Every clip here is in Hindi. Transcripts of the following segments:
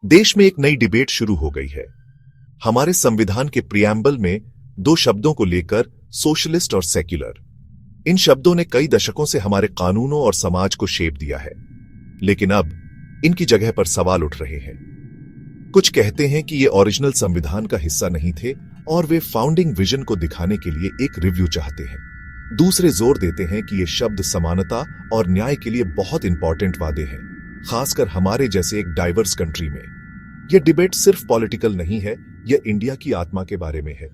देश में एक नई डिबेट शुरू हो गई है। हमारे संविधान के प्रियम्बल में दो शब्दों को लेकर, सोशलिस्ट और सेक्युलर। इन शब्दों ने कई दशकों से हमारे कानूनों और समाज को शेप दिया है, लेकिन अब इनकी जगह पर सवाल उठ रहे हैं। कुछ कहते हैं कि ये ओरिजिनल संविधान का हिस्सा नहीं थे और वे फाउंडिंग विजन को दिखाने के लिए एक रिव्यू चाहते हैं। दूसरे जोर देते हैं कि ये शब्द समानता और न्याय के लिए बहुत इंपॉर्टेंट वादे हैं, खासकर हमारे जैसे एक डाइवर्स कंट्री में। यह डिबेट सिर्फ पॉलिटिकल नहीं है, यह इंडिया की आत्मा के बारे में है।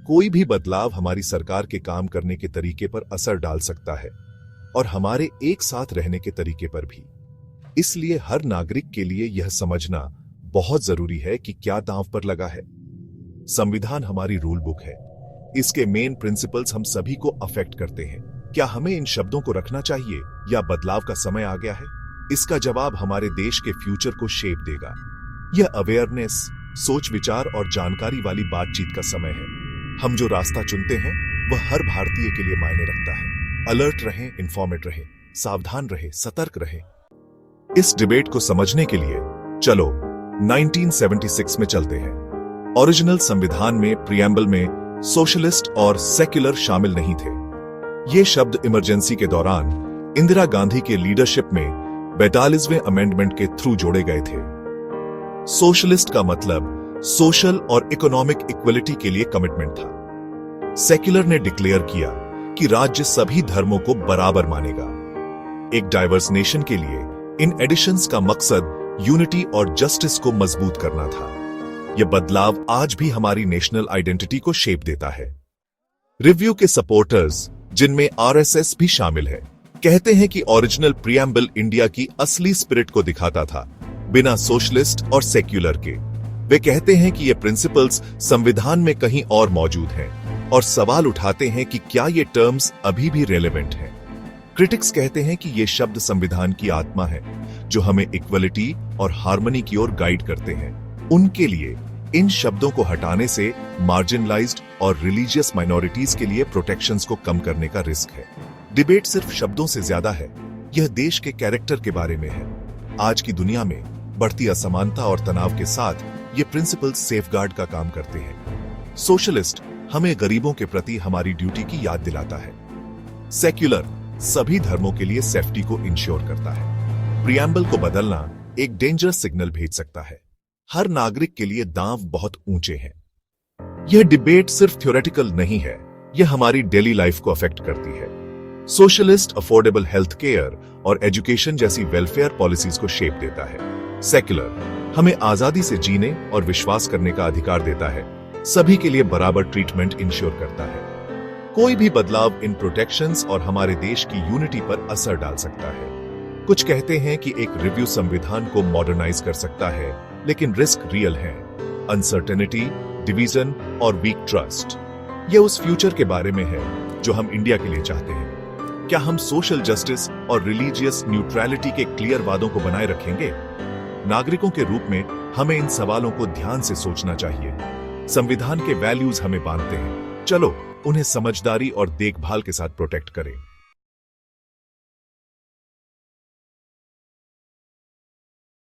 कोई भी बदलाव हमारी सरकार के काम करने के तरीके पर असर डाल सकता है और हमारे एक साथ रहने के तरीके पर भी। इसलिए हर नागरिक के लिए यह समझना बहुत जरूरी है कि क्या दांव पर लगा है। संविधान हमारी रूल बुक है, इसके मेन प्रिंसिपल्स हम सभी को अफेक्ट करते हैं। क्या हमें इन शब्दों को रखना चाहिए या बदलाव का समय आ गया है? इसका जवाब हमारे देश के फ्यूचर को शेप देगा। यह अवेयरनेस, सोच विचार और जानकारी वाली बातचीत का समय है। हम जो रास्ता चुनते हैं वह हर भारतीय के लिए मायने रखता है। अलर्ट रहें, इन्फॉर्मेड रहें, सावधान रहें, सतर्क रहें। इस डिबेट को समझने के लिए चलो 1976 में चलते हैं। ओरिजिनल संविधान में प्रियम्बल में सोशलिस्ट और सेक्युलर शामिल नहीं थे। ये शब्द इमरजेंसी के दौरान इंदिरा गांधी के लीडरशिप में 42वें अमेंडमेंट के थ्रू जोड़े गए थे। सोशलिस्ट का मतलब सोशल और इकोनॉमिक इक्वलिटी के लिए कमिटमेंट था। सेक्युलर ने डिक्लेयर किया कि राज्य सभी धर्मों को बराबर मानेगा। एक डाइवर्स नेशन के लिए इन एडिशंस का मकसद यूनिटी और जस्टिस को मजबूत करना था। यह बदलाव आज भी हमारी नेशनल आइडेंटिटी को शेप देता है। रिव्यू के सपोर्टर्स, जिनमें आरएसएस भी शामिल है, कहते हैं कि ओरिजिनल प्रियम्बल इंडिया की असली स्पिरिट को दिखाता था, बिना सोशलिस्ट और सेक्युलर के। वे कहते हैं कि ये प्रिंसिपल्स संविधान में कहीं और मौजूद हैं और सवाल उठाते हैं कि क्या ये टर्म्स अभी भी रेलेवेंट हैं। क्रिटिक्स कहते हैं कि ये शब्द संविधान की आत्मा है, जो हमें इक्वलिटी और हार्मनी की ओर गाइड करते हैं। उनके लिए इन शब्दों को हटाने से मार्जिनलाइज्ड और रिलीजियस माइनॉरिटीज के लिए प्रोटेक्शंस को कम करने का रिस्क है। डिबेट सिर्फ शब्दों से ज्यादा है, यह देश के कैरेक्टर के बारे में है। आज की दुनिया में बढ़ती असमानता और तनाव के साथ ये प्रिंसिपल्स सेफगार्ड का काम करते हैं। सोशलिस्ट हमें गरीबों के प्रति हमारी ड्यूटी की याद दिलाता है। सेक्युलर सभी धर्मों के लिए सेफ्टी को इंश्योर करता है। प्रियम्बल को बदलना एक डेंजरस सिग्नल भेज सकता है। हर नागरिक के लिए दांव बहुत ऊंचे हैं। यह डिबेट सिर्फ थ्योरेटिकल नहीं है, यह हमारी डेली लाइफ को अफेक्ट करती है। सोशलिस्ट अफोर्डेबल हेल्थ केयर और एजुकेशन जैसी वेलफेयर पॉलिसीज को शेप देता है। सेक्युलर हमें आजादी से जीने और विश्वास करने का अधिकार देता है, सभी के लिए बराबर ट्रीटमेंट इंश्योर करता है। कोई भी बदलाव इन प्रोटेक्शंस और हमारे देश की यूनिटी पर असर डाल सकता है। कुछ कहते हैं कि एक रिव्यू संविधान को मॉडर्नाइज कर सकता है, लेकिन रिस्क रियल है। अनसर्टेनिटी, डिवीजन और वीक ट्रस्ट। यह उस फ्यूचर के बारे में है जो हम इंडिया के लिए चाहते हैं। क्या हम सोशल जस्टिस और रिलीजियस न्यूट्रलिटी के क्लियर वादों को बनाए रखेंगे? नागरिकों के रूप में हमें इन सवालों को ध्यान से सोचना चाहिए। संविधान के वैल्यूज हमें बांधते हैं, चलो उन्हें समझदारी और देखभाल के साथ प्रोटेक्ट करें।